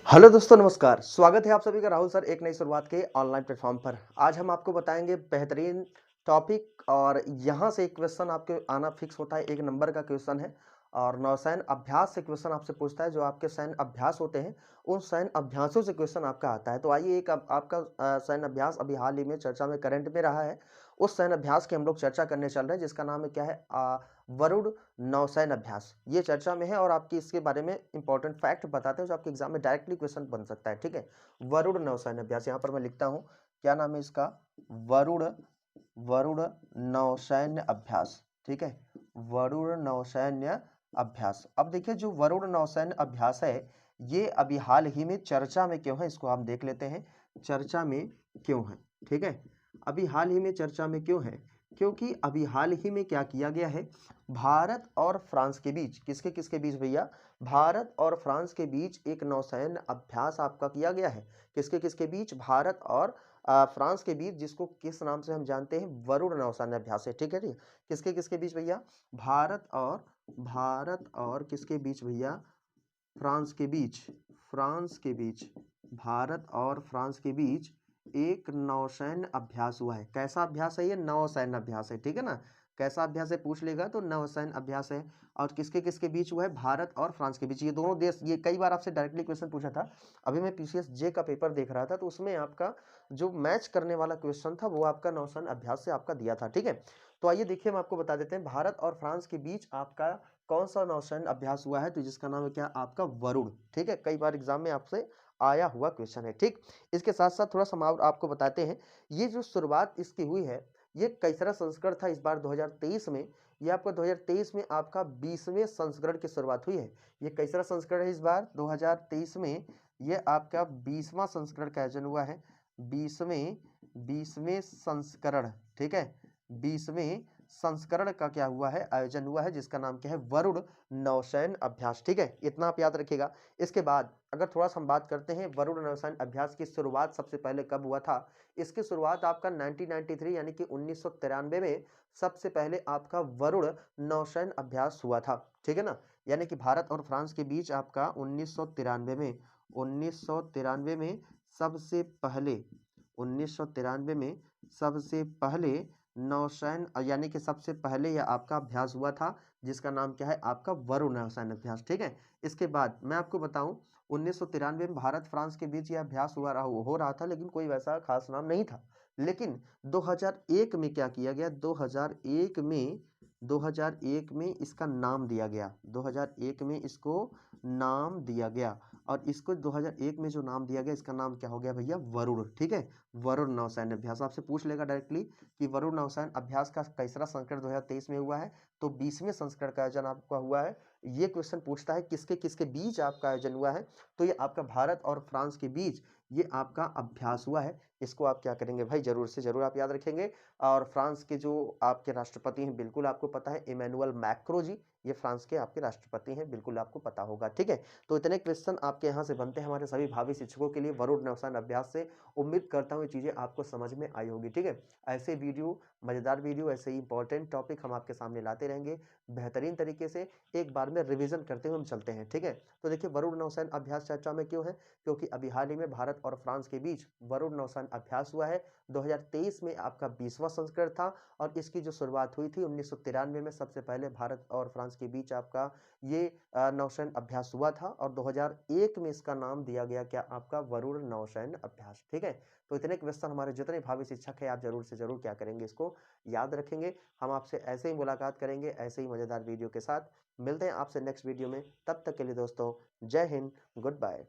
Hello दोस्तों नमस्कार, स्वागत है आप सभी का राहुल सर एक नई शुरुआत के ऑनलाइन प्लेटफॉर्म पर। आज हम आपको बताएंगे बेहतरीन टॉपिक और यहाँ से एक क्वेश्चन आपके आना फिक्स होता है, एक नंबर का क्वेश्चन है और नौसैन्य अभ्यास से क्वेश्चन आपसे पूछता है। जो आपके सैन्य अभ्यास होते हैं उन सैन्य अभ्यासों से क्वेश्चन आपका आता है। तो आइए एक आपका सैन्य अभ्यास अभी हाल ही में चर्चा में करंट में रहा है, उस सैन्य अभ्यास की हम लोग चर्चा करने चल रहे हैं जिसका नाम है क्या है, वरुण नौसैन्य अभ्यास। ये चर्चा में है और आपकी इसके बारे में इंपॉर्टेंट फैक्ट बताते हैं जो आपके एग्जाम में डायरेक्टली क्वेश्चन बन सकता है। ठीक है, वरुण नौसैन्य अभ्यास यहाँ पर मैं लिखता हूँ, क्या नाम है इसका, वरुण वरुण नौसैन्य अभ्यास। ठीक है, वरुण नौसैन्य अभ्यास। अब देखिए जो वरुण नौसैन्य अभ्यास है ये अभी हाल ही में चर्चा में क्यों है, इसको हम देख लेते हैं। चर्चा में क्यों है, ठीक है, अभी हाल ही में चर्चा में क्यों है, क्योंकि अभी हाल ही में क्या किया गया है, भारत और फ्रांस के बीच, किसके किसके बीच भैया, भारत और फ्रांस के बीच एक नौसैन्य अभ्यास आपका किया गया है। किसके किसके बीच, भारत और फ्रांस के बीच, जिसको किस नाम से हम जानते हैं, वरुण नौसैन्य अभ्यास है। ठीक है, ठीक, किसके किसके बीच भैया, भारत और किसके बीच भैया, फ्रांस के बीच, फ्रांस के बीच, भारत और फ्रांस के बीच एक नौसैन्य अभ्यास हुआ है। कैसा अभ्यास है ये, नौसैन्य अभ्यास है। ठीक है ना, कैसा अभ्यास है पूछ लेगा तो नौसैन्य अभ्यास है। और किसके किसके बीच हुआ है, भारत और फ्रांस के बीच। ये दोनों देश, ये कई बार आपसे डायरेक्टली क्वेश्चन पूछा था। अभी मैं पीसीएस जे का पेपर देख रहा था तो उसमें आपका जो मैच करने वाला क्वेश्चन था वो आपका नौसैन्य अभ्यास से आपका दिया था। ठीक है, तो आइए देखिए हम आपको बता देते हैं भारत और फ्रांस के बीच आपका कौन सा नौसैन्य अभ्यास हुआ है, तो जिसका नाम है क्या, आपका वरुण। ठीक है, कई बार एग्जाम में आपसे आया हुआ क्वेश्चन है। ठीक, इसके साथ साथ थोड़ा सा और आपको बताते हैं, ये जो शुरुआत इसकी हुई है, ये कैसरा संस्करण था इस बार 2023 में। ये आपका 2023 में आपका 20वें संस्करण की शुरुआत हुई है। ये कैसरा संस्करण है इस बार 2023 में, ये आपका 20वां संस्करण का आयोजन हुआ है। 20वें संस्करण, ठीक है, 20वें संस्करण का क्या हुआ है, आयोजन हुआ है, जिसका नाम क्या है, वरुण नौसैन्य अभ्यास। ठीक है, इतना आप याद रखिएगा। इसके बाद अगर थोड़ा सा हम बात करते हैं वरुण नौसैन्य अभ्यास की शुरुआत सबसे पहले कब हुआ था, इसकी शुरुआत आपका 1993 यानी कि 1993 में सबसे पहले आपका वरुण नौसैन्य अभ्यास हुआ था। ठीक है ना, यानी कि भारत और फ्रांस के बीच आपका 1993 में सबसे पहले, 1993 में सबसे पहले नौसैन्य यानी कि सबसे पहले यह आपका अभ्यास हुआ था, जिसका नाम क्या है, आपका वरुण नौसैन्य अभ्यास। ठीक है, इसके बाद मैं आपको बताऊं 1993 में भारत फ्रांस के बीच यह अभ्यास हो रहा था, लेकिन कोई वैसा खास नाम नहीं था। लेकिन 2001 में क्या किया गया, 2001 में इसका नाम दिया गया, 2001 में इसको नाम दिया गया। और इसको 2001 में जो नाम दिया गया इसका नाम क्या हो गया भैया, वरुण। ठीक है, वरुण नौसैन्य अभ्यास आपसे पूछ लेगा डायरेक्टली कि वरुण नौसैन्य अभ्यास का कैसरा संस्करण 2023 में हुआ है, तो 20वें संस्करण का आयोजन आपका हुआ है। ये क्वेश्चन पूछता है किसके किसके बीच आपका आयोजन हुआ है, तो ये आपका भारत और फ्रांस के बीच ये आपका अभ्यास हुआ है। इसको आप क्या करेंगे भाई, जरूर से जरूर आप याद रखेंगे। और फ्रांस के जो आपके राष्ट्रपति हैं, बिल्कुल आपको पता है, इमैनुअल मैक्रो जी, ये फ्रांस के आपके राष्ट्रपति हैं, बिल्कुल आपको पता होगा। ठीक है, तो इतने क्वेश्चन आपके यहाँ से बनते हैं हमारे सभी भावी शिक्षकों के लिए वरुण नौसैन्य अभ्यास से। उम्मीद करता हूँ ये चीजें आपको समझ में आई होगी। ठीक है, ऐसे वीडियो, मजेदार वीडियो, ऐसे ही इंपॉर्टेंट टॉपिक हम आपके सामने लाते रहेंगे बेहतरीन तरीके से। एक बार में रिवीजन करते हुए हम चलते हैं। ठीक है, तो देखिए वरुण नौसैन्य अभ्यास चर्चा में क्यों है, क्योंकि अभी हाल ही में भारत और फ्रांस के बीच वरुण नौसैन्य अभ्यास हुआ है। 2023 में आपका 20वां संस्करण था और इसकी जो शुरुआत हुई थी 1993 में, सबसे पहले भारत और फ्रांस के बीच आपका ये नौसैन्य अभ्यास हुआ था और 2001 में इसका नाम दिया गया क्या, आपका वरुण नौसैन्य अभ्यास। ठीक है, तो इतने क्वेश्चन हमारे जितने भावी शिक्षक है आप जरूर से जरूर क्या करेंगे, इसको याद रखेंगे। हम आपसे ऐसे ही मुलाकात करेंगे ऐसे ही मजेदार वीडियो के साथ। मिलते हैं आपसे नेक्स्ट वीडियो में, तब तक के लिए दोस्तों जय हिंद, गुड बाय।